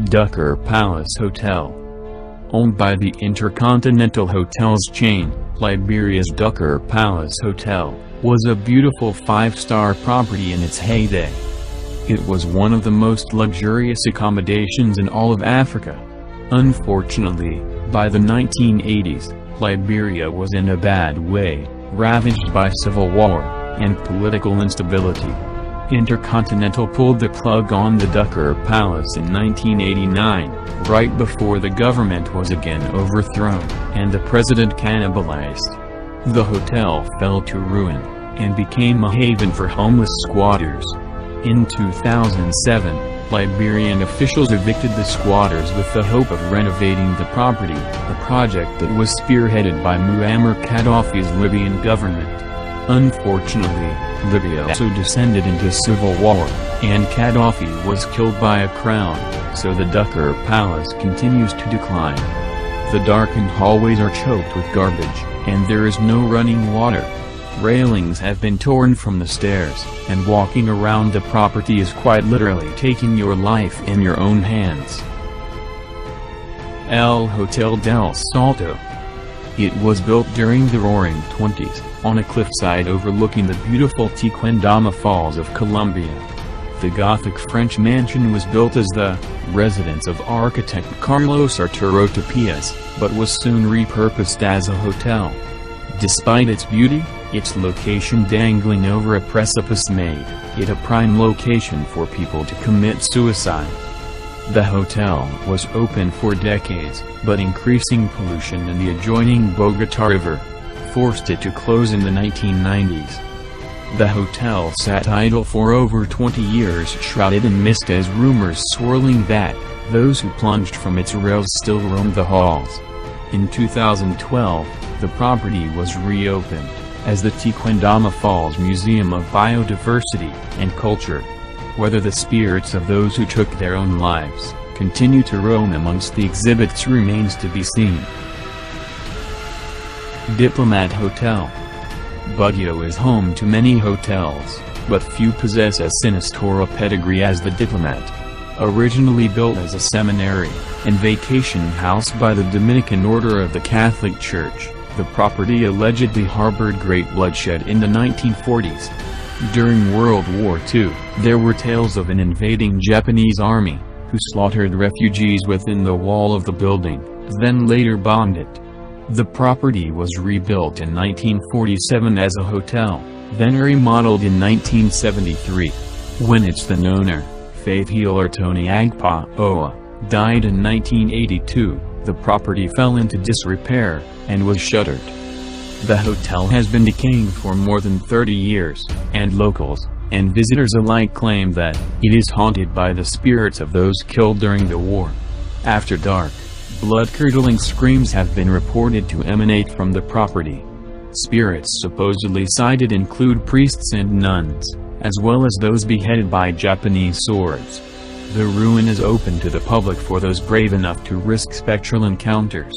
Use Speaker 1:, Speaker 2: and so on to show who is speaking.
Speaker 1: Ducker Palace Hotel. Owned by the Intercontinental Hotels chain, Liberia's Ducker Palace Hotel was a beautiful five-star property in its heyday. It was one of the most luxurious accommodations in all of Africa. Unfortunately, by the 1980s, Liberia was in a bad way, ravaged by civil war and political instability. Intercontinental pulled the plug on the Ducker Palace in 1989, right before the government was again overthrown, and the president cannibalized. The hotel fell to ruin, and became a haven for homeless squatters. In 2007, Liberian officials evicted the squatters with the hope of renovating the property, a project that was spearheaded by Muammar Gaddafi's Libyan government. Unfortunately, Libya also descended into civil war, and Gaddafi was killed by a crown, so the Ducker Palace continues to decline. The darkened hallways are choked with garbage, and there is no running water. Railings have been torn from the stairs, and walking around the property is quite literally taking your life in your own hands. El Hotel del Salto. It was built during the Roaring '20s, on a cliffside overlooking the beautiful Tequendama Falls of Colombia. The Gothic French mansion was built as the residence of architect Carlos Arturo Tapias, but was soon repurposed as a hotel. Despite its beauty, its location dangling over a precipice made it a prime location for people to commit suicide. The hotel was open for decades, but increasing pollution in the adjoining Bogota River forced it to close in the 1990s. The hotel sat idle for over 20 years, shrouded in mist as rumors swirling that those who plunged from its rails still roamed the halls. In 2012, the property was reopened as the Tequendama Falls Museum of Biodiversity and Culture. Whether the spirits of those who took their own lives continue to roam amongst the exhibits remains to be seen. Diplomat Hotel. Baguio is home to many hotels, but few possess as sinister a pedigree as the Diplomat. Originally built as a seminary and vacation house by the Dominican Order of the Catholic Church, the property allegedly harbored great bloodshed in the 1940s. During World War II, there were tales of an invading Japanese army, who slaughtered refugees within the wall of the building, then later bombed it. The property was rebuilt in 1947 as a hotel, then remodeled in 1973. When its then owner, faith healer Tony Agpa-Oa, died in 1982, the property fell into disrepair, and was shuttered. The hotel has been decaying for more than 30 years, and locals and visitors alike claim that it is haunted by the spirits of those killed during the war. After dark, blood-curdling screams have been reported to emanate from the property. Spirits supposedly sighted include priests and nuns, as well as those beheaded by Japanese swords. The ruin is open to the public for those brave enough to risk spectral encounters.